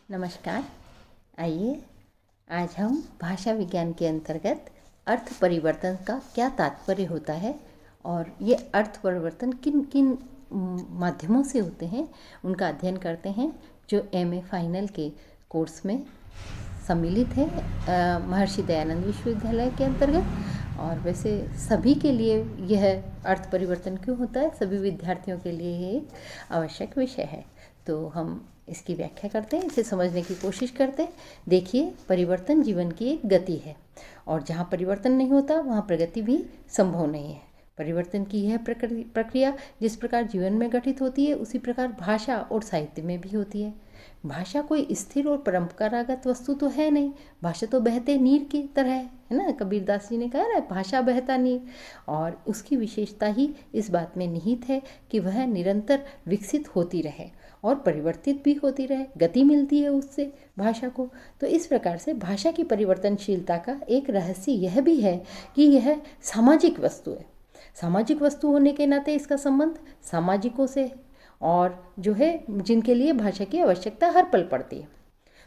नमस्कार। आइए आज हम भाषा विज्ञान के अंतर्गत अर्थ परिवर्तन का क्या तात्पर्य होता है और ये अर्थ परिवर्तन किन किन माध्यमों से होते हैं उनका अध्ययन करते हैं, जो एमए फाइनल के कोर्स में सम्मिलित है महर्षि दयानंद विश्वविद्यालय के अंतर्गत। और वैसे सभी के लिए यह अर्थ परिवर्तन क्यों होता है, सभी विद्यार्थियों के लिए ये एक आवश्यक विषय है। तो हम इसकी व्याख्या करते हैं, इसे समझने की कोशिश करते हैं। देखिए, परिवर्तन जीवन की एक गति है और जहाँ परिवर्तन नहीं होता वहाँ प्रगति भी संभव नहीं है। परिवर्तन की यह प्रक्रिया जिस प्रकार जीवन में घटित होती है उसी प्रकार भाषा और साहित्य में भी होती है। भाषा कोई स्थिर और परंपरागत वस्तु तो है नहीं, भाषा तो बहते नीर की तरह है ना। कबीरदास जी ने कहा ना, भाषा बहता नीर। और उसकी विशेषता ही इस बात में निहित है कि वह निरंतर विकसित होती रहे और परिवर्तित भी होती रहे, गति मिलती है उससे भाषा को। तो इस प्रकार से भाषा की परिवर्तनशीलता का एक रहस्य यह भी है कि यह सामाजिक वस्तु है। सामाजिक वस्तु होने के नाते इसका संबंध सामाजिकों से है और जो है जिनके लिए भाषा की आवश्यकता हर पल पड़ती है।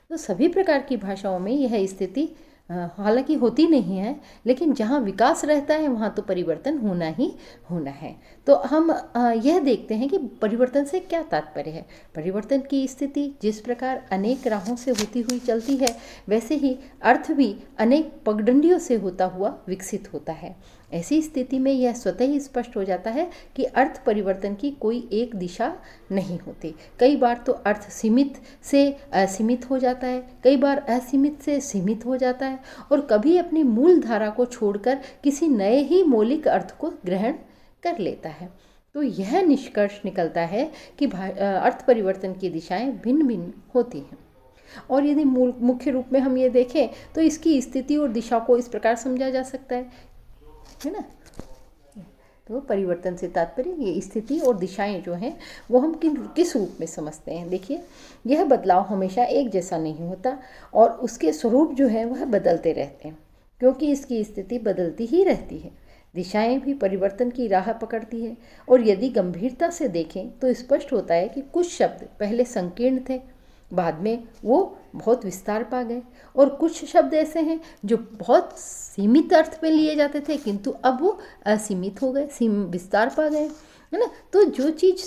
तो सभी प्रकार की भाषाओं में यह स्थिति हालांकि होती नहीं है, लेकिन जहाँ विकास रहता है वहाँ तो परिवर्तन होना ही होना है। तो हम यह देखते हैं कि परिवर्तन से क्या तात्पर्य है। परिवर्तन की स्थिति जिस प्रकार अनेक राहों से होती हुई चलती है, वैसे ही अर्थ भी अनेक पगडंडियों से होता हुआ विकसित होता है। ऐसी स्थिति में यह स्वतः ही स्पष्ट हो जाता है कि अर्थ परिवर्तन की कोई एक दिशा नहीं होती। कई बार तो अर्थ सीमित से असीमित हो जाता है, कई बार असीमित से सीमित हो जाता है और कभी अपनी मूल धारा को छोड़कर किसी नए ही मौलिक अर्थ को ग्रहण कर लेता है। तो यह निष्कर्ष निकलता है कि अर्थ परिवर्तन की दिशाएं भिन्न भिन्न होती हैं। और यदि मुख्य रूप में हम ये देखें तो इसकी स्थिति और दिशा को इस प्रकार समझा जा सकता है ना। तो परिवर्तन से तात्पर्य ये स्थिति और दिशाएं जो हैं वो हम किस रूप में समझते हैं। देखिए, यह बदलाव हमेशा एक जैसा नहीं होता और उसके स्वरूप जो है वह बदलते रहते हैं, क्योंकि इसकी स्थिति बदलती ही रहती है। दिशाएं भी परिवर्तन की राह पकड़ती है और यदि गंभीरता से देखें तो स्पष्ट होता है कि कुछ शब्द पहले संकीर्ण थे, बाद में वो बहुत विस्तार पा गए, और कुछ शब्द ऐसे हैं जो बहुत सीमित अर्थ में लिए जाते थे किंतु अब वो असीमित हो गए, विस्तार पा गए, है ना। तो जो चीज़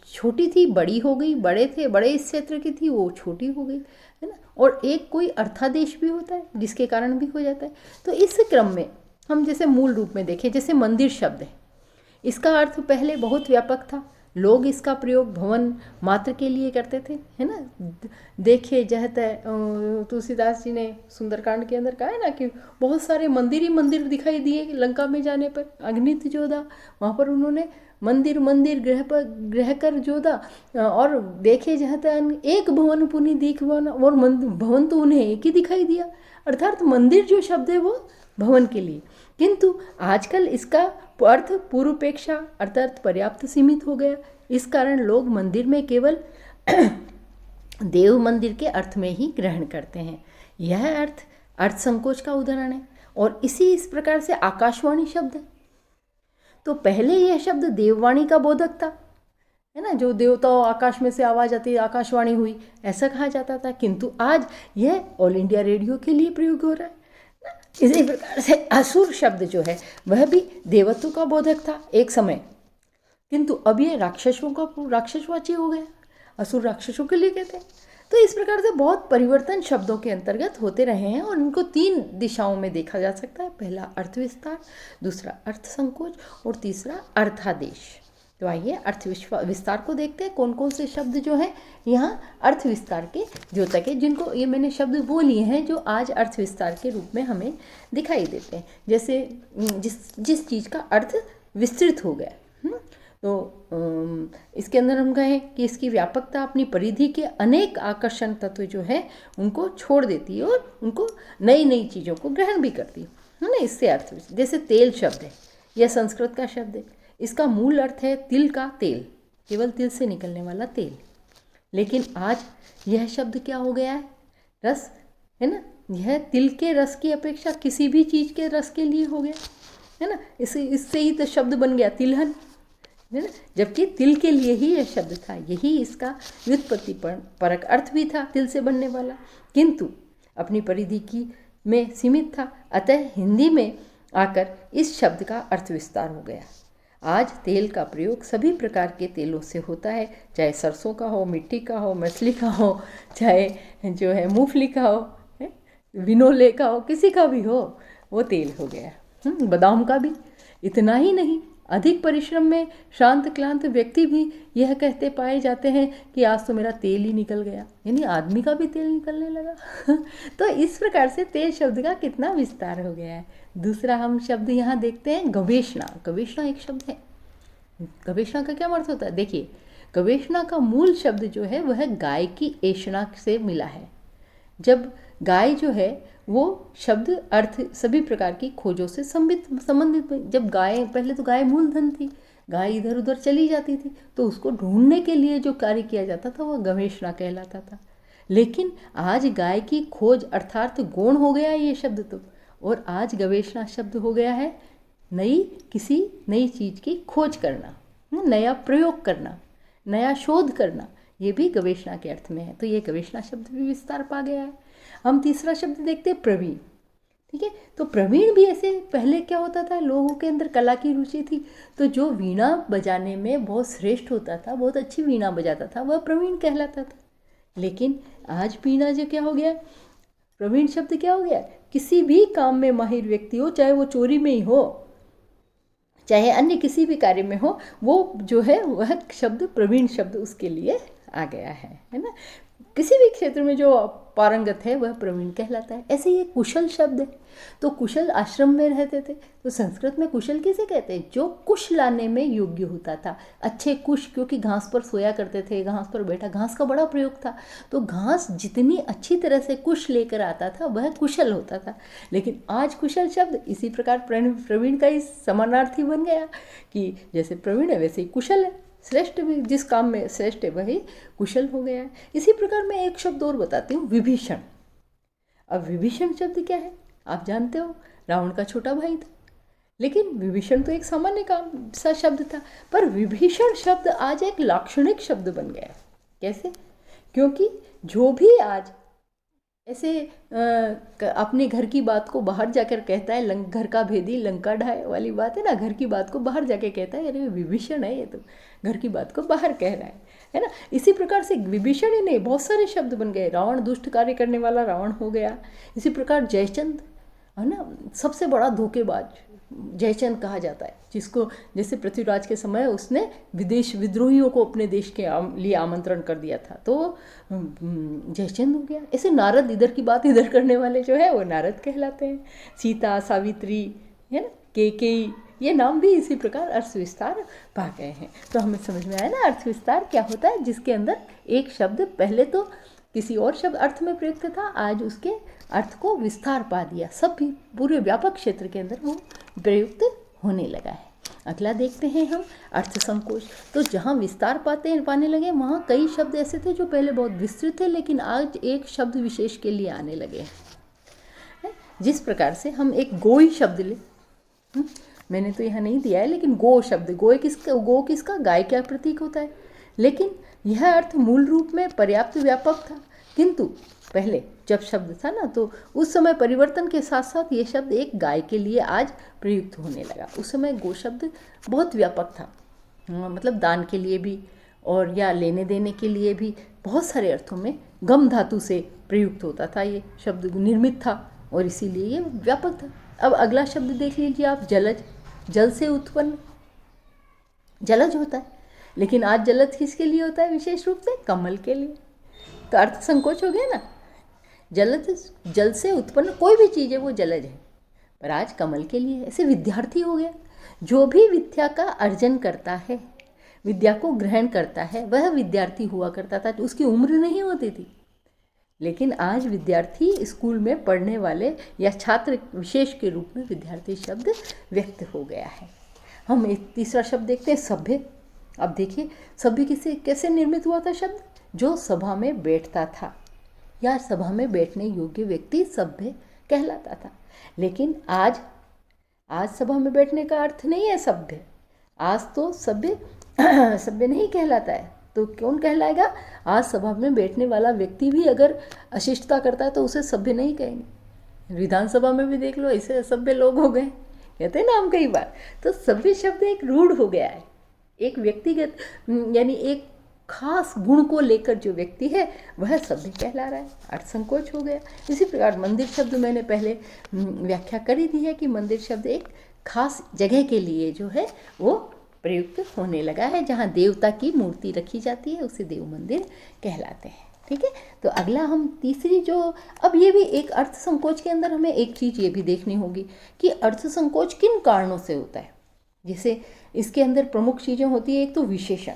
छोटी थी बड़ी हो गई, बड़े थे बड़े इस क्षेत्र की थी वो छोटी हो गई, है ना। और एक कोई अर्थादेश भी होता है जिसके कारण भी हो जाता है। तो इस क्रम में हम जैसे मूल रूप में देखें, जैसे मंदिर शब्द है, इसका अर्थ पहले बहुत व्यापक था। लोग इसका प्रयोग भवन मात्र के लिए करते थे, है ना। देखिए जहत तुलसीदास जी ने सुंदरकांड के अंदर कहा है ना कि बहुत सारे मंदिर ही मंदिर दिखाई दिए लंका में जाने पर। अग्नित जोधा, वहाँ पर उन्होंने मंदिर मंदिर ग्रह कर जोधा, और देखे जहत एक भवन पुनि दीख भवन, और भवन तो उन्हें एक ही दिखाई दिया। अर्थात मंदिर जो शब्द है वो भवन के लिए, किंतु आजकल इसका अर्थ पूर्वापेक्षा अर्थात पर्याप्त सीमित हो गया। इस कारण लोग मंदिर में केवल देव मंदिर के अर्थ में ही ग्रहण करते हैं। यह अर्थ संकोच का उदाहरण है। और इस प्रकार से आकाशवाणी शब्द है, तो पहले यह शब्द देववाणी का बोधक था, है ना। जो देवताओं आकाश में से आवाज़ आती, आकाशवाणी हुई, ऐसा कहा जाता था, किंतु आज यह ऑल इंडिया रेडियो के लिए प्रयोग हो रहा है। इसी प्रकार से असुर शब्द जो है वह भी देवत्व का बोधक था एक समय, किंतु अब ये राक्षसवाची हो गया। असुर राक्षसों के लिए कहते हैं। तो इस प्रकार से बहुत परिवर्तन शब्दों के अंतर्गत होते रहे हैं और इनको 3 दिशाओं में देखा जा सकता है। पहला अर्थ विस्तार, दूसरा अर्थ संकोच और तीसरा अर्थादेश। तो आइए अर्थ विस्तार को देखते हैं। कौन कौन से शब्द जो हैं यहाँ अर्थ विस्तार के द्योतक है, जिनको ये मैंने शब्द वो लिए हैं जो आज अर्थ विस्तार के रूप में हमें दिखाई देते हैं। जैसे जिस चीज़ का अर्थ विस्तृत हो गया, तो इसके अंदर हम कहें कि इसकी व्यापकता अपनी परिधि के अनेक आकर्षण तत्व जो है उनको छोड़ देती है और उनको नई नई चीज़ों को ग्रहण भी करती है ना। इससे अर्थ, जैसे तेल शब्द है, यह संस्कृत का शब्द है। इसका मूल अर्थ है तिल का तेल, केवल तिल से निकलने वाला तेल। लेकिन आज यह शब्द क्या हो गया है, रस, है ना। यह तिल के रस की अपेक्षा किसी भी चीज़ के रस के लिए हो गया, है ना। इससे ही तो शब्द बन गया तिलहन, है ना, जबकि तिल के लिए ही यह शब्द था, यही इसका व्युत्पत्ति परक अर्थ भी था, तिल से बनने वाला, किंतु अपनी परिधि की में सीमित था। अतः हिंदी में आकर इस शब्द का अर्थ विस्तार हो गया। आज तेल का प्रयोग सभी प्रकार के तेलों से होता है, चाहे सरसों का हो, मिट्टी का हो, मछली का हो, चाहे जो है मूंगफली का हो, विनोले का हो, किसी का भी हो वो तेल हो गया। बादाम का भी। इतना ही नहीं, अधिक परिश्रम में शांत क्लांत व्यक्ति भी यह कहते पाए जाते हैं कि आज तो मेरा तेल ही निकल गया, यानी आदमी का भी तेल निकलने लगा। तो इस प्रकार से तेल शब्द का कितना विस्तार हो गया है। दूसरा हम शब्द यहाँ देखते हैं गवेषणा। गवेषणा एक शब्द है। गवेषणा का क्या अर्थ होता है? देखिए, गवेषणा का मूल शब्द जो है वह गाय की ऐषणा से मिला है। जब गाय जो है वो शब्द अर्थ सभी प्रकार की खोजों से संबंधित। जब गाय, पहले तो गाय मूलधन थी, गाय इधर उधर चली जाती थी, तो उसको ढूंढने के लिए जो कार्य किया जाता था वह गवेषणा कहलाता था। लेकिन आज गाय की खोज अर्थात गौण हो गया ये शब्द तो, और आज गवेषणा शब्द हो गया है किसी नई चीज़ की खोज करना, नया प्रयोग करना, नया शोध करना, ये भी गवेषणा के अर्थ में है। तो ये गवेषणा शब्द भी विस्तार पा गया है। हम तीसरा शब्द देखते हैं प्रवीण। ठीक है, तो प्रवीण भी ऐसे, पहले क्या होता था, लोगों के अंदर कला की रुचि थी, तो जो वीणा बजाने में बहुत श्रेष्ठ होता था, बहुत अच्छी वीणा बजाता था, वह प्रवीण कहलाता था। लेकिन आज वीणा जो क्या हो गया, प्रवीण शब्द क्या हो गया, किसी भी काम में माहिर व्यक्ति हो, चाहे वो चोरी में ही हो, चाहे अन्य किसी भी कार्य में हो, वो जो है वह शब्द प्रवीण शब्द उसके लिए आ गया है ना। किसी भी क्षेत्र में जो पारंगत है वह प्रवीण कहलाता है। ऐसे ही कुशल शब्द है। तो कुशल आश्रम में रहते थे, तो संस्कृत में कुशल किसे कहते हैं? जो कुश लाने में योग्य होता था। अच्छे कुश, क्योंकि घास पर सोया करते थे, घास पर बैठा, घास का बड़ा प्रयोग था, तो घास जितनी अच्छी तरह से कुश लेकर आता था वह कुशल होता था। लेकिन आज कुशल शब्द इसी प्रकार प्रवीण का ही समानार्थी बन गया कि जैसे प्रवीण है वैसे ही कुशल है, श्रेष्ठ भी, जिस काम में श्रेष्ठ है वही कुशल हो गया है। इसी प्रकार मैं एक शब्द और बताती हूँ, विभीषण। अब विभीषण शब्द क्या है आप जानते हो, रावण का छोटा भाई था। लेकिन विभीषण तो एक सामान्य काम सा शब्द था, पर विभीषण शब्द आज एक लाक्षणिक शब्द बन गया। कैसे? क्योंकि जो भी आज ऐसे अपने घर की बात को बाहर जाकर कहता है, घर का भेदी लंका ढाए वाली बात है ना, घर की बात को बाहर जाके कहता है, अरे विभीषण है ये तो, घर की बात को बाहर कह रहा है ना। इसी प्रकार से विभीषण ही नहीं, बहुत सारे शब्द बन गए। रावण, दुष्ट कार्य करने वाला रावण हो गया। इसी प्रकार जयचंद है ना, सबसे बड़ा धोखेबाज जयचंद कहा जाता है, जिसको जैसे पृथ्वीराज के समय उसने विदेश विद्रोहियों को अपने देश के लिए आमंत्रण कर दिया था, तो जयचंद हो गया। ऐसे नारद, इधर की बात इधर करने वाले जो है वो नारद कहलाते हैं। सीता, सावित्री है ना, केकेयी, ये नाम भी इसी प्रकार अर्थ विस्तार पा गए हैं। तो हमें समझ में आया ना अर्थ विस्तार क्या होता है, जिसके अंदर एक शब्द पहले तो किसी और शब्द अर्थ में प्रयुक्त था, आज उसके अर्थ को विस्तार पा दिया, सब भी पूरे व्यापक क्षेत्र के अंदर वो प्रयुक्त होने लगा है। अगला देखते हैं हम अर्थ संकोच। तो जहाँ विस्तार पाने लगे वहाँ कई शब्द ऐसे थे जो पहले बहुत विस्तृत थे, लेकिन आज एक शब्द विशेष के लिए आने लगे हैं। जिस प्रकार से हम एक गोई शब्द ले, मैंने तो यहाँ नहीं दिया है, लेकिन गो शब्द, गो किसका, गाय का प्रतीक होता है। लेकिन यह अर्थ मूल रूप में पर्याप्त व्यापक था, किंतु पहले जब शब्द था ना, तो उस समय परिवर्तन के साथ साथ ये शब्द एक गाय के लिए आज प्रयुक्त होने लगा। उस समय गो शब्द बहुत व्यापक था, मतलब दान के लिए भी और या लेने देने के लिए भी बहुत सारे अर्थों में गम धातु से प्रयुक्त होता था, ये शब्द निर्मित था और इसीलिए ये व्यापक था। अब अगला शब्द देख लीजिए आप, जलज। जल से उत्पन्न जलज होता है, लेकिन आज जलज किसके लिए होता है? विशेष रूप से कमल के लिए। तो अर्थ संकोच हो गया ना। जलज, जल से उत्पन्न कोई भी चीज़ है वो जलज है, पर आज कमल के लिए। ऐसे विद्यार्थी हो गया, जो भी विद्या का अर्जन करता है, विद्या को ग्रहण करता है, वह विद्यार्थी हुआ करता था। उसकी उम्र नहीं होती थी। लेकिन आज विद्यार्थी, स्कूल में पढ़ने वाले या छात्र विशेष के रूप में विद्यार्थी शब्द व्यक्त हो गया है। हम एक तीसरा शब्द देखते हैं, सभ्य। अब देखिए, सभ्य कैसे निर्मित हुआ था शब्द? जो सभा में बैठता था या सभा में बैठने योग्य व्यक्ति सभ्य कहलाता था। लेकिन आज सभा में बैठने का अर्थ नहीं है सभ्य। आज तो सभ्य सभ्य नहीं कहलाता है तो कौन कहलाएगा? आज सभा में बैठने वाला व्यक्ति भी अगर अशिष्टता करता है तो उसे सभ्य नहीं कहेंगे। विधानसभा में भी देख लो, ऐसे असभ्य लोग हो गए, कहते हैं ना हम कई बार। तो सभ्य शब्द एक रूढ़ हो गया है, एक व्यक्तिगत यानी एक खास गुण को लेकर जो व्यक्ति है वह सभ्य कहला रहा है, अर्थ संकोच हो गया। इसी प्रकार मंदिर शब्द मैंने पहले व्याख्या कर ही दी है कि मंदिर शब्द एक खास जगह के लिए जो है वो प्रयुक्त होने लगा है, जहाँ देवता की मूर्ति रखी जाती है उसे देव मंदिर कहलाते हैं। ठीक है, तो अगला हम तीसरी जो, अब ये भी एक अर्थ संकोच के अंदर हमें एक चीज़ ये भी देखनी होगी कि अर्थ संकोच किन कारणों से होता है। जैसे इसके अंदर प्रमुख चीज़ें होती है, एक तो विशेषण,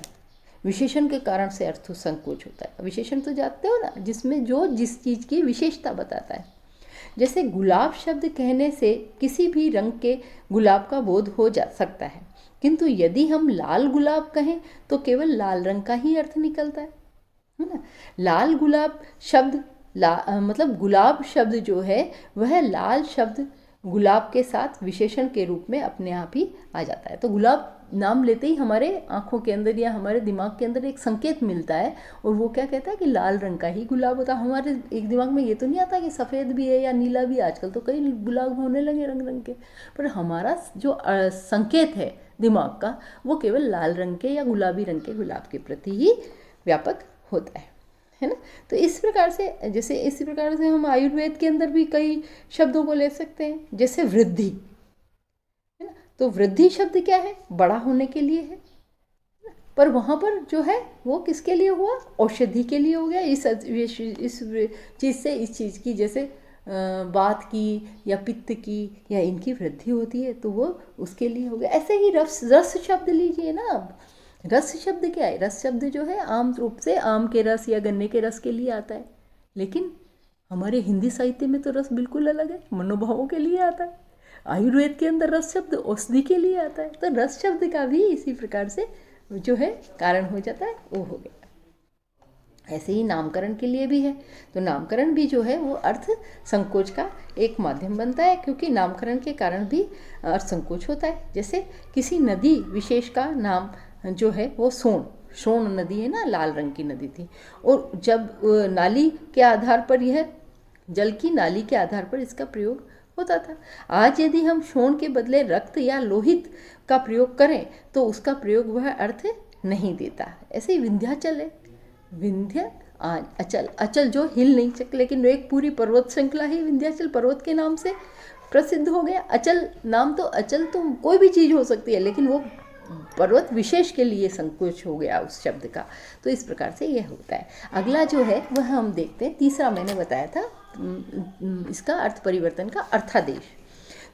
विशेषण के कारण से अर्थ संकोच होता है। विशेषण तो जानते हो ना, जिसमें जो जिस चीज़ की विशेषता बताता है। जैसे गुलाब शब्द कहने से किसी भी रंग के गुलाब का बोध हो जा सकता है, किंतु यदि हम लाल गुलाब कहें तो केवल लाल रंग का ही अर्थ निकलता है ना। लाल गुलाब शब्द मतलब गुलाब शब्द जो है वह लाल शब्द गुलाब के साथ विशेषण के रूप में अपने आप ही आ जाता है। तो गुलाब नाम लेते ही हमारे आंखों के अंदर या हमारे दिमाग के अंदर एक संकेत मिलता है, और वो क्या कहता है कि लाल रंग का ही गुलाब होता है। हमारे एक दिमाग में ये तो नहीं आता कि सफ़ेद भी है या नीला भी, आजकल तो कई गुलाब होने लगे रंग रंग के, पर हमारा जो संकेत है दिमाग का वो केवल लाल रंग के या गुलाबी रंग के गुलाब के प्रति ही व्यापक होता है ना। तो इस प्रकार से, जैसे इसी प्रकार से हम आयुर्वेद के अंदर भी कई शब्दों को ले सकते हैं, जैसे वृद्धि है ना। तो वृद्धि शब्द क्या है? बड़ा होने के लिए है, पर वहाँ पर जो है वो किसके लिए हुआ? औषधि के लिए हो गया। इस चीज़ से इस चीज़ की, जैसे वात की या पित्त की या इनकी वृद्धि होती है तो वो उसके लिए हो गया। ऐसे ही रस शब्द लीजिए ना। अब रस शब्द क्या है? रस शब्द जो है आम रूप से आम के रस या गन्ने के रस के लिए आता है, लेकिन हमारे हिंदी साहित्य में तो रस बिल्कुल अलग है, मनोभावों के लिए आता है। आयुर्वेद के अंदर रस शब्द औषधि के लिए आता है। तो रस शब्द का भी इसी प्रकार से जो है कारण हो जाता है, वो हो गया। ऐसे ही नामकरण के लिए भी है, तो नामकरण भी जो है वो अर्थ संकोच का एक माध्यम बनता है, क्योंकि नामकरण के कारण भी अर्थ संकोच होता है। जैसे किसी नदी विशेष का नाम जो है वो सोन नदी है ना, लाल रंग की नदी थी, और जब नाली के आधार पर, यह जल की नाली के आधार पर इसका प्रयोग होता था। आज यदि हम सोन के बदले रक्त या लोहित का प्रयोग करें तो उसका प्रयोग वह अर्थ नहीं देता। ऐसे ही विंध्याचल है, विंध्य अचल जो हिल नहीं सकते, लेकिन एक पूरी पर्वत श्रृंखला ही विंध्याचल पर्वत के नाम से प्रसिद्ध हो गया। अचल नाम तो, अचल तो कोई भी चीज़ हो सकती है, लेकिन वो पर्वत विशेष के लिए संकोच हो गया उस शब्द का। तो इस प्रकार से यह होता है। अगला जो है वह हम देखते हैं, तीसरा मैंने बताया था इसका अर्थ परिवर्तन का अर्थादेश।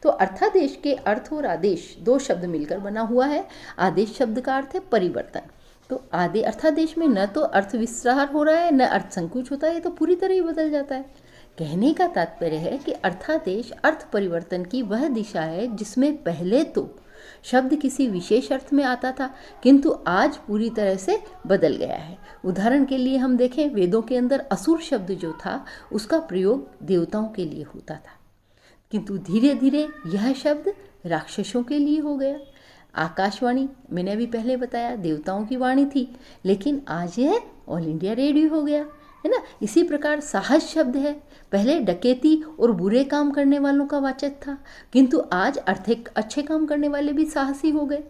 तो अर्थादेश के अर्थ और आदेश दो शब्द मिलकर बना हुआ है। आदेश शब्द का अर्थ है परिवर्तन। तो अर्थादेश में न तो अर्थ विस्तार हो रहा है न अर्थ संकुच होता है, ये तो पूरी तरह ही बदल जाता है। कहने का तात्पर्य है कि अर्थादेश अर्थ परिवर्तन की वह दिशा है जिसमें पहले तो शब्द किसी विशेष अर्थ में आता था, किंतु आज पूरी तरह से बदल गया है। उदाहरण के लिए हम देखें, वेदों के अंदर असुर शब्द जो था उसका प्रयोग देवताओं के लिए होता था, किंतु धीरे धीरे यह शब्द राक्षसों के लिए हो गया। आकाशवाणी मैंने अभी पहले बताया देवताओं की वाणी थी, लेकिन आज यह ऑल इंडिया रेडियो हो गया, है ना। इसी प्रकार साहस शब्द है, पहले डकैती और बुरे काम करने वालों का वाचक था, किंतु आज अच्छे काम करने वाले भी साहसी हो गए।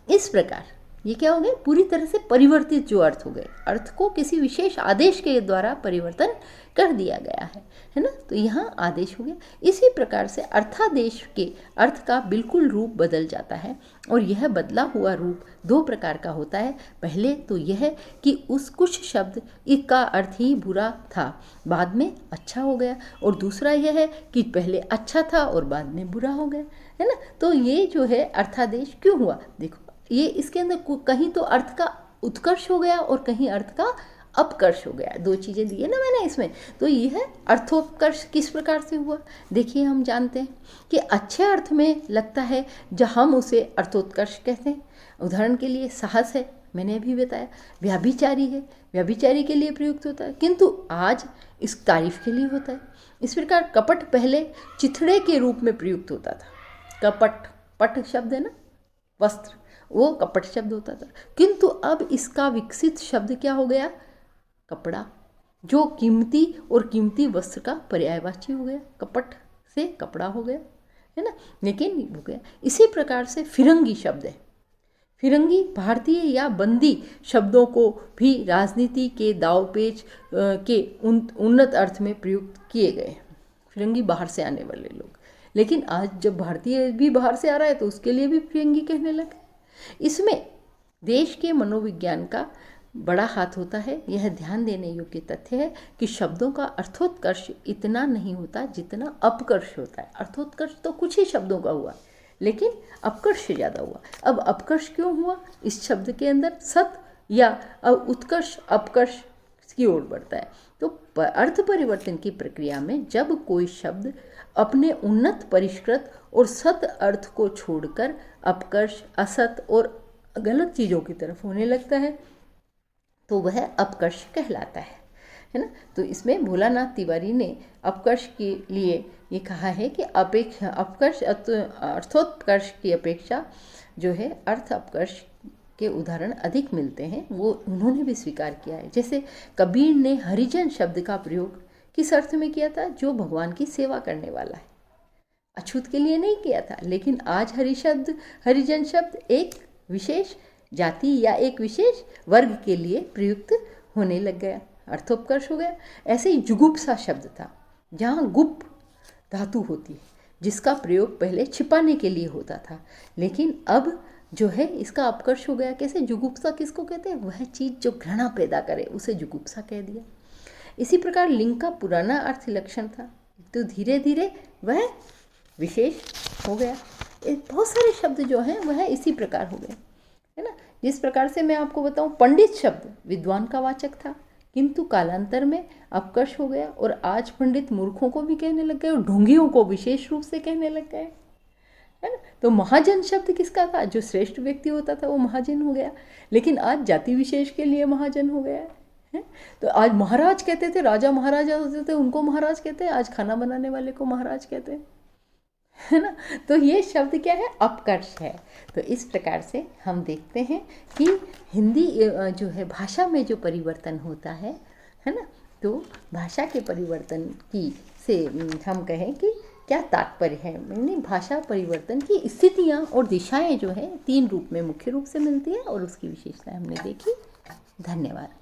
इस प्रकार ये क्या हो गए? पूरी तरह से परिवर्तित जो अर्थ हो गए, अर्थ को किसी विशेष आदेश के द्वारा परिवर्तन कर दिया गया है ना। तो यहाँ आदेश हो गया। इसी प्रकार से अर्थादेश के अर्थ का बिल्कुल रूप बदल जाता है, और यह बदला हुआ रूप दो प्रकार का होता है। पहले तो यह कि उस कुछ शब्द का अर्थ ही बुरा था, बाद में अच्छा हो गया, और दूसरा यह है कि पहले अच्छा था और बाद में बुरा हो गया, है ना। तो ये जो है अर्थादेश क्यों हुआ? देखो, ये इसके अंदर कहीं तो अर्थ का उत्कर्ष हो गया और कहीं अर्थ का अपकर्ष हो गया। दो चीज़ें दी है ना मैंने इसमें। तो ये है अर्थोत्कर्ष किस प्रकार से हुआ। देखिए, हम जानते हैं कि अच्छे अर्थ में लगता है जब हम उसे अर्थोत्कर्ष कहते हैं। उदाहरण के लिए साहस है, मैंने अभी बताया। व्याभिचारी है, व्याभिचारी के लिए प्रयुक्त होता है, किंतु आज इस तारीफ के लिए होता है। इस प्रकार कपट पहले चिथड़े के रूप में प्रयुक्त होता था। कपट, पट शब्द है ना, वस्त्र, वो कपट शब्द होता था। किंतु अब इसका विकसित शब्द क्या हो गया? कपड़ा, जो कीमती और कीमती वस्त्र का पर्यायवाची हो गया, कपट से कपड़ा हो गया, है ना, लेकिन हो गया। इसी प्रकार से फिरंगी शब्द है। फिरंगी भारतीय या बंदी शब्दों को भी राजनीति के दावपेच के उन्नत अर्थ में प्रयुक्त किए गए। फिरंगी बाहर से आने वाले लोग, लेकिन आज जब भारतीय भी बाहर से आ रहा है तो उसके लिए भी फिरंगी कहने लगे। इसमें देश के मनोविज्ञान का बड़ा हाथ होता है। यह ध्यान देने योग्य तथ्य है कि शब्दों का अर्थोत्कर्ष इतना नहीं होता जितना अपकर्ष होता है। अर्थोत्कर्ष तो कुछ ही शब्दों का हुआ, लेकिन अपकर्ष ज़्यादा हुआ। अब अपकर्ष क्यों हुआ? इस शब्द के अंदर सत या उत्कर्ष अपकर्ष की ओर बढ़ता है। तो अर्थ परिवर्तन की प्रक्रिया में जब कोई शब्द अपने उन्नत परिष्कृत और सत अर्थ को छोड़कर अपकर्ष, असत और गलत चीज़ों की तरफ होने लगता है तो वह अपकर्ष कहलाता है ना। तो इसमें भोलानाथ तिवारी ने अपकर्ष के लिए ये कहा है कि अपकर्ष अर्थोत्कर्ष की अपेक्षा जो है अर्थ अपकर्ष के उदाहरण अधिक मिलते हैं, वो उन्होंने भी स्वीकार किया है। जैसे कबीर ने हरिजन शब्द का प्रयोग किस अर्थ में किया था? जो भगवान की सेवा करने वाला है, अछूत के लिए नहीं किया था। लेकिन आज हरिजन शब्द एक विशेष जाति या एक विशेष वर्ग के लिए प्रयुक्त होने लग गया, अर्थोपकर्ष हो गया। ऐसे ही जुगुप्सा शब्द था, जहाँ गुप धातु होती है, जिसका प्रयोग पहले छिपाने के लिए होता था, लेकिन अब जो है इसका अपकर्ष हो गया। कैसे? जुगुप्सा किसको कहते हैं? वह चीज़ जो घृणा पैदा करे उसे जुगुप्सा कह दिया। इसी प्रकार लिंग का पुराना अर्थ लक्षण था, तो धीरे धीरे वह विशेष हो गया। बहुत सारे शब्द जो हैं वह इसी प्रकार हो गए, है ना। जिस प्रकार से मैं आपको बताऊं, पंडित शब्द विद्वान का वाचक था, किंतु कालांतर में अपकर्ष हो गया और आज पंडित मूर्खों को भी कहने लग गए और ढोंगियों को विशेष रूप से कहने लग गए, है ना। तो महाजन शब्द किसका था? जो श्रेष्ठ व्यक्ति होता था वो महाजन हो गया, लेकिन आज जाति विशेष के लिए महाजन हो गया है। तो आज महाराज कहते थे, राजा महाराजा होते थे उनको महाराज कहते हैं, आज खाना बनाने वाले को महाराज कहते हैं, है ना। तो ये शब्द क्या है? अपकर्ष है। तो इस प्रकार से हम देखते हैं कि हिंदी जो है भाषा में जो परिवर्तन होता है ना, तो भाषा के परिवर्तन की से हम कहें कि क्या तात्पर्य है। यानी भाषा परिवर्तन की स्थितियाँ और दिशाएं जो है 3 रूप में मुख्य रूप से मिलती है और उसकी विशेषताएं हमने देखी। धन्यवाद।